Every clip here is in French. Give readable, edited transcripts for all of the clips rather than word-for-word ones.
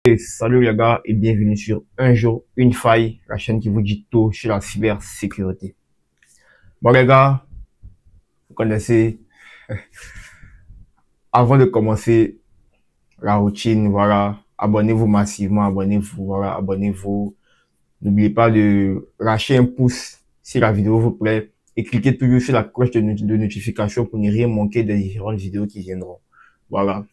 Et salut les gars et bienvenue sur Un jour, une faille, la chaîne qui vous dit tout sur la cybersécurité. Bon les gars, vous connaissez, avant de commencer la routine, voilà, abonnez-vous massivement, abonnez-vous, voilà, abonnez-vous. N'oubliez pas de lâcher un pouce si la vidéo vous plaît et cliquez toujours sur la cloche de notification pour ne rien manquer des différentes vidéos qui viendront. Voilà.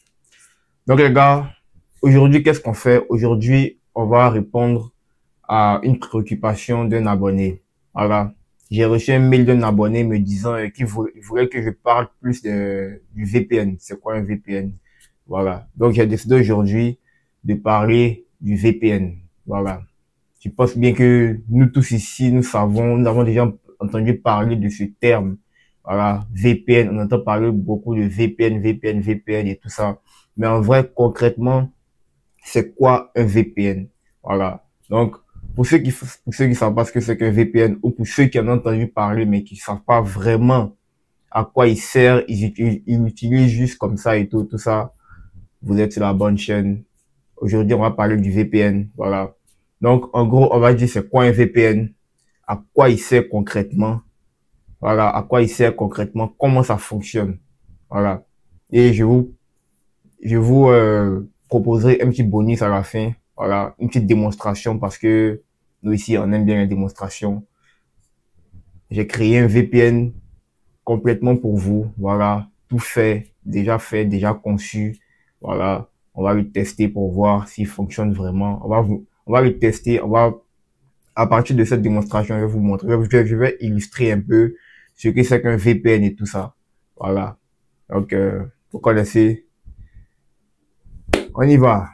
Donc les gars, aujourd'hui, qu'est-ce qu'on fait? Aujourd'hui, on va répondre à une préoccupation d'un abonné. Voilà. J'ai reçu un mail d'un abonné me disant qu'il voulait que je parle plus du VPN. C'est quoi un VPN? Voilà. Donc, j'ai décidé aujourd'hui de parler du VPN. Voilà. Je pense bien que nous tous ici, nous avons déjà entendu parler de ce terme. Voilà. VPN. On entend parler beaucoup de VPN et tout ça. Mais en vrai, concrètement, c'est quoi un VPN? Voilà. Donc, pour ceux qui savent pas ce que c'est qu'un VPN, ou pour ceux qui en ont entendu parler, mais qui savent pas vraiment à quoi il sert, ils l'utilisent juste comme ça et tout ça, vous êtes sur la bonne chaîne. Aujourd'hui, on va parler du VPN. Voilà. Donc, en gros, on va dire c'est quoi un VPN, à quoi il sert concrètement. Voilà. À quoi il sert concrètement, comment ça fonctionne. Voilà. Et je vous proposerai un petit bonus à la fin. Voilà, une petite démonstration parce que nous ici, on aime bien les démonstrations. J'ai créé un VPN complètement pour vous. Voilà, tout fait, déjà conçu. Voilà, on va le tester pour voir s'il fonctionne vraiment. On va le tester. À partir de cette démonstration, je vais vous montrer. Je vais illustrer un peu ce que c'est qu'un VPN et tout ça. Voilà. Donc, vous connaissez. On y va.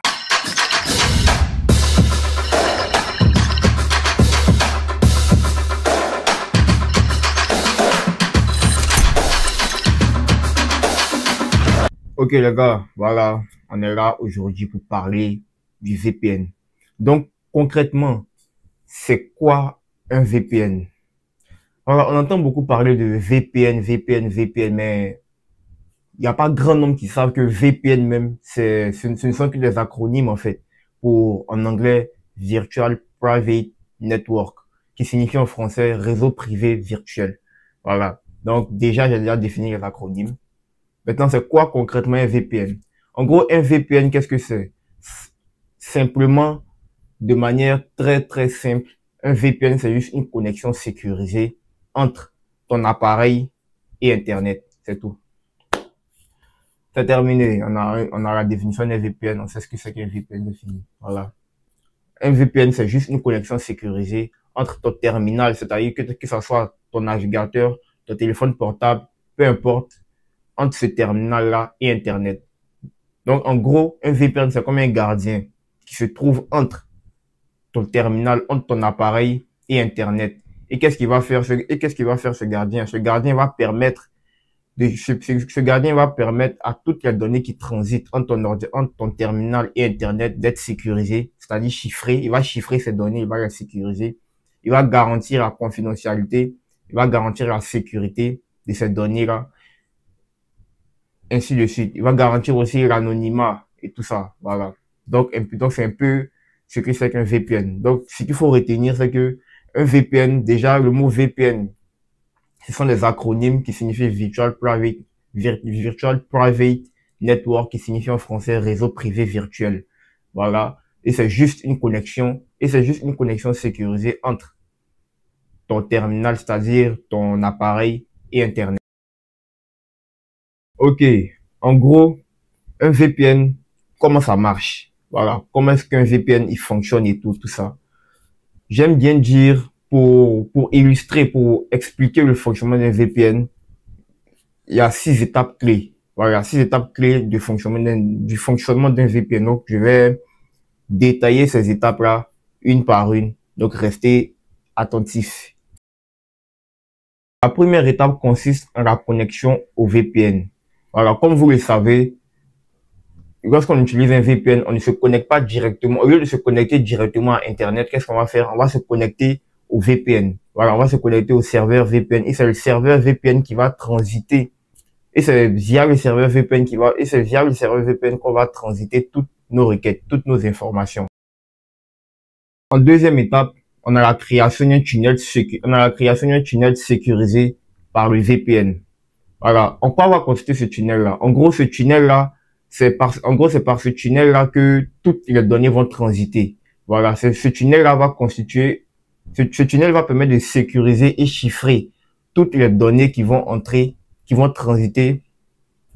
Ok les gars, voilà, on est là aujourd'hui pour parler du VPN. Donc concrètement, c'est quoi un VPN? Voilà, on entend beaucoup parler de VPN, mais il n'y a pas grand nombre qui savent que VPN même, ce ne sont que des acronymes en fait, pour en anglais Virtual Private Network, qui signifie en français réseau privé virtuel. Voilà, donc déjà j'ai déjà défini les acronymes. Maintenant, c'est quoi concrètement un VPN? En gros, un VPN, qu'est-ce que c'est? Simplement, de manière très simple, un VPN, c'est juste une connexion sécurisée entre ton appareil et Internet. C'est tout. C'est terminé. On a la définition d'un VPN. On sait ce que c'est qu'un VPN défini. Voilà. Un VPN, c'est juste une connexion sécurisée entre ton terminal, c'est-à-dire que ce soit ton navigateur, ton téléphone portable, peu importe, entre ce terminal-là et Internet. Donc, en gros, un VPN, c'est comme un gardien qui se trouve entre ton terminal, entre ton appareil et Internet. Et qu'est-ce qu'il va faire ce gardien? Ce gardien va permettre à toutes les données qui transitent entre ton terminal et Internet d'être sécurisées, c'est-à-dire chiffrées. Il va chiffrer ces données, il va les sécuriser. Il va garantir la confidentialité, il va garantir la sécurité de ces données-là, ainsi de suite. Il va garantir aussi l'anonymat et tout ça. Voilà. Donc c'est un peu ce que c'est qu'un VPN. Donc, ce qu'il faut retenir, c'est que un VPN, déjà, le mot VPN, ce sont des acronymes qui signifient Virtual Private Network, qui signifie en français réseau privé virtuel. Voilà. Et c'est juste une connexion sécurisée entre ton terminal, c'est-à-dire ton appareil et Internet. Ok. En gros, un VPN, comment ça marche? Voilà. Comment est-ce qu'un VPN, il fonctionne et tout ça. J'aime bien dire, pour illustrer, pour expliquer le fonctionnement d'un VPN, il y a 6 étapes clés. Voilà, 6 étapes clés du fonctionnement d'un VPN. Donc, je vais détailler ces étapes-là, une par une. Donc, restez attentifs. La première étape consiste en la connexion au VPN. Voilà, comme vous le savez, lorsqu'on utilise un VPN, on ne se connecte pas directement. Au lieu de se connecter directement à Internet, qu'est-ce qu'on va faire? On va se connecter au VPN. Voilà, on va se connecter au serveur VPN. Et c'est le serveur VPN qui va transiter. Et c'est via le serveur VPN qu'on va transiter nos requêtes, toutes nos informations. En deuxième étape, on a la création d'un tunnel sécurisé par le VPN. Voilà. En quoi va consister ce tunnel-là? En gros, ce tunnel-là, c'est par ce tunnel-là que toutes les données vont transiter. Voilà. Ce tunnel-là va constituer, ce tunnel va permettre de sécuriser et chiffrer toutes les données qui vont entrer, qui vont transiter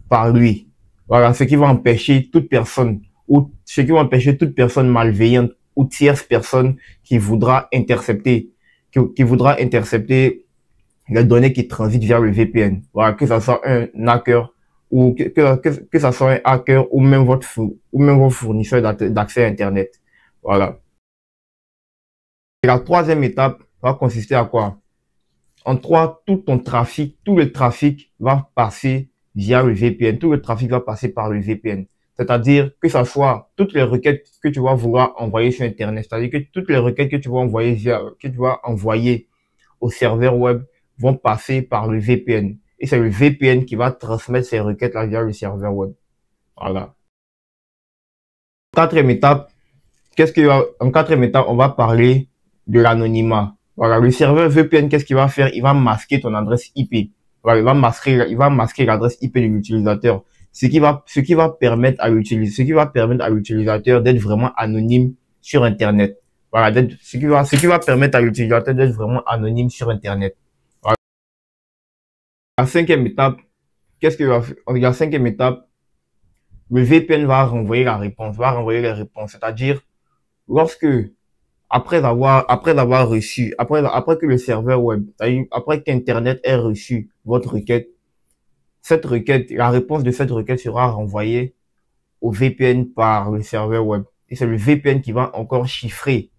par lui. Voilà. Ce qui va empêcher toute personne malveillante ou tierce personne qui voudra intercepter les données qui transitent via le VPN. Voilà, que ça soit un hacker ou que ça soit un hacker ou même votre fournisseur d'accès à Internet. Voilà. Et la troisième étape va consister à quoi? Tout le trafic va passer via le VPN. Tout le trafic va passer par le VPN. C'est-à-dire que ça soit toutes les requêtes que tu vas vouloir envoyer sur Internet. C'est-à-dire que toutes les requêtes que tu vas envoyer au serveur web vont passer par le VPN. Et c'est le VPN qui va transmettre ces requêtes-là via le serveur web. Voilà. Quatrième étape, en quatrième étape, on va parler de l'anonymat. Voilà, le serveur VPN, qu'est-ce qu'il va faire? Il va masquer ton adresse IP. Voilà, il va masquer l'adresse IP de l'utilisateur. Ce qui va permettre à l'utilisateur d'être vraiment anonyme sur Internet. Voilà, ce qui va permettre à l'utilisateur d'être vraiment anonyme sur Internet. Voilà. La cinquième étape, la cinquième étape, le VPN va renvoyer les réponses. C'est-à-dire, après que le serveur web, après qu'Internet ait reçu votre requête, la réponse de cette requête sera renvoyée au VPN par le serveur web. Et c'est le VPN qui va encore chiffrer,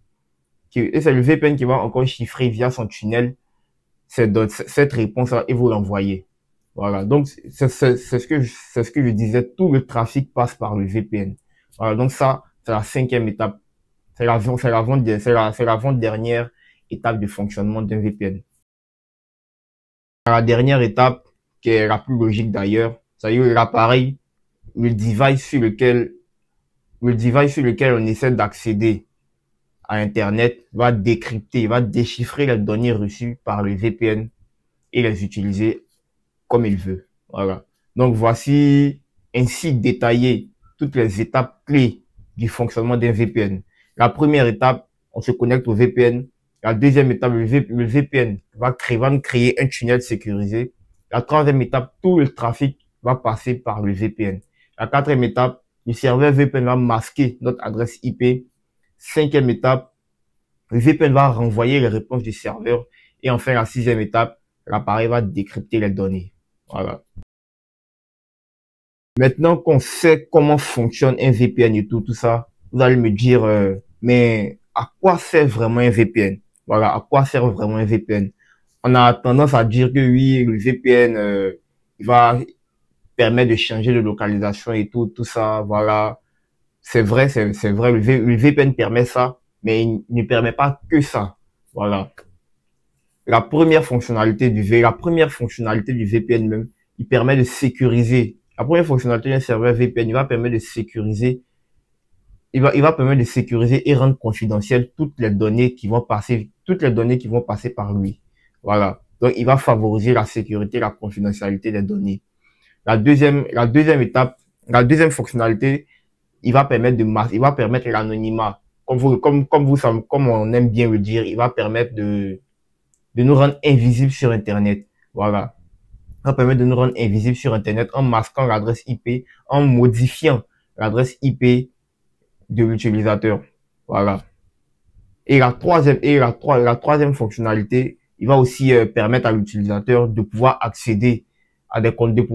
via son tunnel cette réponse-là et vous l'envoyer. Voilà. Donc, c'est ce que je disais. Tout le trafic passe par le VPN. Voilà. Donc ça, c'est la cinquième étape. C'est l'avant-dernière étape de fonctionnement d'un VPN. La dernière étape, qui est la plus logique d'ailleurs, c'est-à-dire l'appareil, le device sur lequel on essaie d'accéder à Internet va déchiffrer les données reçues par le VPN et les utiliser comme il veut. Voilà. Donc voici ainsi détaillé toutes les étapes clés du fonctionnement d'un VPN. La première étape, on se connecte au VPN. La deuxième étape, le VPN va nous créer un tunnel sécurisé. La troisième étape, tout le trafic va passer par le VPN. La quatrième étape, le serveur VPN va masquer notre adresse IP. Cinquième étape, le VPN va renvoyer les réponses du serveur. Et enfin, la sixième étape, l'appareil va décrypter les données. Voilà. Maintenant qu'on sait comment fonctionne un VPN et tout ça, vous allez me dire, mais à quoi sert vraiment un VPN? Voilà, à quoi sert vraiment un VPN? On a tendance à dire que oui, le VPN, il va permettre de changer de localisation et tout ça, voilà. C'est vrai, le VPN permet ça, mais il ne permet pas que ça. Voilà. La première fonctionnalité du VPN même, il permet de sécuriser. La première fonctionnalité d'un serveur VPN, il va permettre de sécuriser et rendre confidentielles toutes les données qui vont passer par lui. Voilà. Donc, il va favoriser la sécurité, la confidentialité des données. La deuxième fonctionnalité, il va permettre l'anonymat. Comme on aime bien le dire, il va permettre de nous rendre invisibles sur Internet. Voilà. Ça permet de nous rendre invisibles sur Internet en masquant l'adresse IP, en modifiant l'adresse IP de l'utilisateur. Voilà. Et la troisième fonctionnalité, il va aussi permettre à l'utilisateur de pouvoir accéder à des contenus,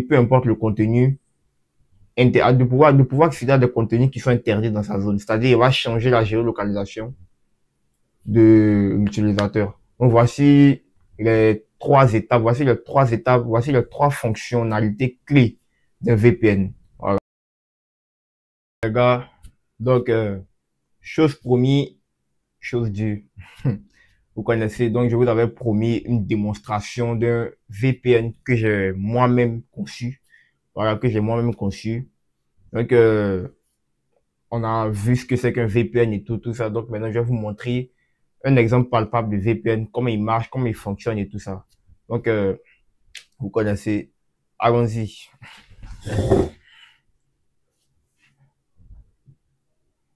peu importe le contenu, de pouvoir accéder à des contenus qui sont interdits dans sa zone. C'est-à-dire, il va changer la géolocalisation de l'utilisateur. Donc, voici les trois fonctionnalités clés d'un VPN. Voilà. Les gars, donc, chose promis, chose due. Vous connaissez, donc je vous avais promis une démonstration d'un VPN que j'ai moi-même conçu. voilà, que j'ai moi-même conçu. Donc, on a vu ce que c'est qu'un VPN et tout ça. Donc, maintenant, je vais vous montrer un exemple palpable de VPN, comment il marche, comment il fonctionne et tout ça. Donc, vous connaissez. Allons-y.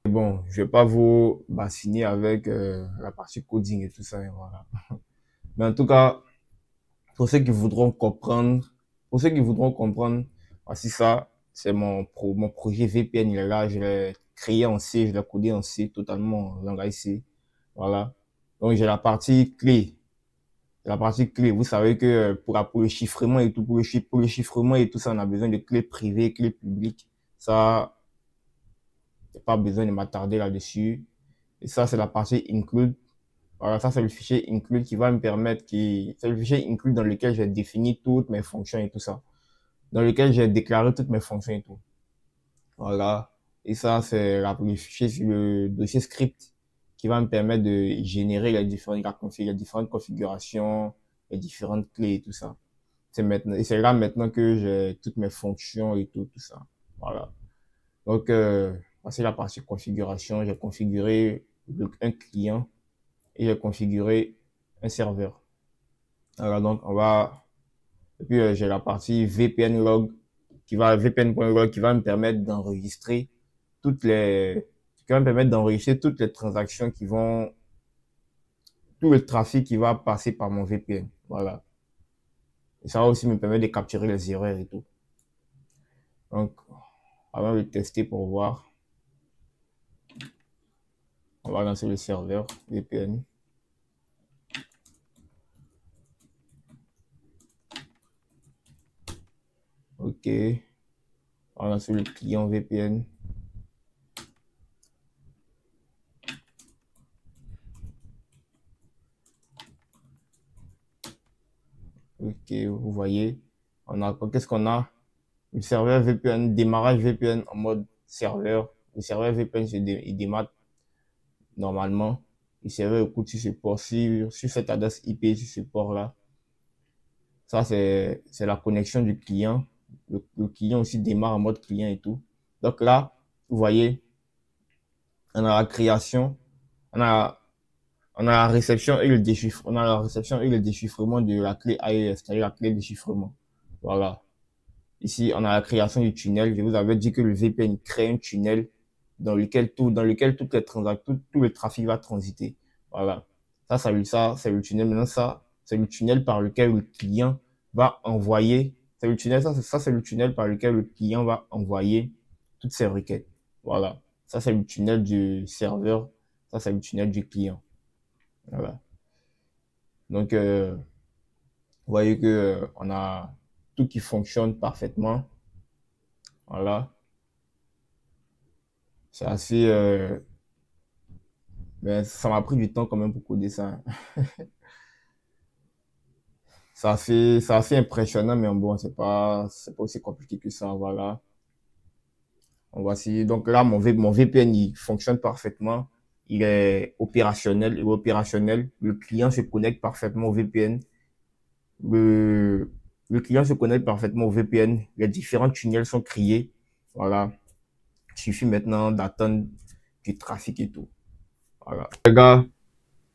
Bon, je vais pas vous bassiner avec la partie coding et tout ça, et voilà. Mais en tout cas, pour ceux qui voudront comprendre, voici ça, c'est mon projet VPN, il est là, je l'ai créé en C, je l'ai codé en C, totalement en langage C. Voilà. Donc, j'ai la partie clé. La partie clé, vous savez que pour le chiffrement et tout, pour le chiffrement et tout ça, on a besoin de clés privées, clés publiques. Ça, j'ai pas besoin de m'attarder là-dessus. Et ça, c'est la partie include. Voilà, ça, c'est le fichier include qui va me permettre, c'est le fichier include dans lequel j'ai défini toutes mes fonctions et tout ça. Dans lequel j'ai déclaré toutes mes fonctions et tout. Voilà. Et ça, c'est le fichier, le dossier script qui va me permettre de générer les différentes configurations, les différentes clés et tout ça. Et c'est là maintenant que j'ai toutes mes fonctions et tout ça. Voilà. Donc, c'est la partie configuration. J'ai configuré un client et j'ai configuré un serveur. Alors, donc, et puis, j'ai la partie VPN.log qui va me permettre d'enregistrer toutes les transactions tout le trafic qui va passer par mon VPN. Voilà. Et ça va aussi me permettre de capturer les erreurs et tout. Donc, avant de tester pour voir, on va lancer le serveur VPN. OK. On va lancer le client VPN. OK, vous voyez, qu'est-ce qu'on a? Le serveur VPN, démarrage VPN en mode serveur. Le serveur VPN, il démarre normalement. Le serveur écoute sur ce port, sur cette adresse IP, sur ce port-là. Ça, c'est la connexion du client. Le client aussi démarre en mode client et tout. Donc là, vous voyez, on a la création, on a la réception et le déchiffrement de la clé AES, c'est-à-dire la clé de déchiffrement. Voilà. Ici, on a la création du tunnel. Je vous avais dit que le VPN crée un tunnel dans lequel toutes les transactions, tout le trafic va transiter. Voilà. Ça, c'est le tunnel. Maintenant, ça, c'est le tunnel par lequel le client va envoyer. C'est le tunnel, c'est le tunnel par lequel le client va envoyer toutes ses requêtes. Voilà. Ça, c'est le tunnel du serveur. Ça, c'est le tunnel du client. Voilà. Donc, vous voyez que on a tout qui fonctionne parfaitement. Voilà. C'est assez... mais ça m'a pris du temps quand même pour coder ça. C'est assez impressionnant, mais bon, c'est pas aussi compliqué que ça. Voilà. Voici. Donc là, mon VPN, il fonctionne parfaitement. Il est opérationnel. Le client se connecte parfaitement au VPN. Le client se connecte parfaitement au VPN. Les différents tunnels sont créés. Voilà. Il suffit maintenant d'attendre du trafic et tout. Voilà. Les gars,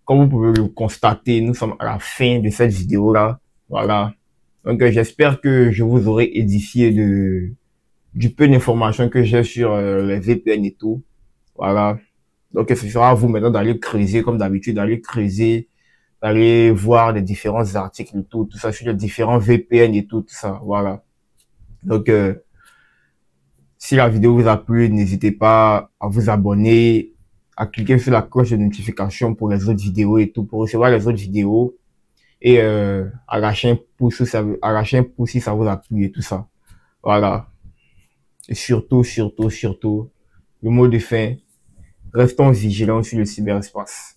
comme vous pouvez le constater, nous sommes à la fin de cette vidéo-là. Voilà. Donc, j'espère que je vous aurai édifié du peu d'informations que j'ai sur les VPN et tout. Voilà. Donc, ce sera à vous maintenant d'aller creuser, comme d'habitude, d'aller voir les différents articles et tout ça sur les différents VPN et tout ça. Voilà. Donc, si la vidéo vous a plu, n'hésitez pas à vous abonner, à cliquer sur la cloche de notification pour les autres vidéos et tout, pour recevoir les autres vidéos. Et arracher un pouce si ça vous a plu et tout ça. Voilà. Et surtout, le mot de fin, restons vigilants sur le cyberespace.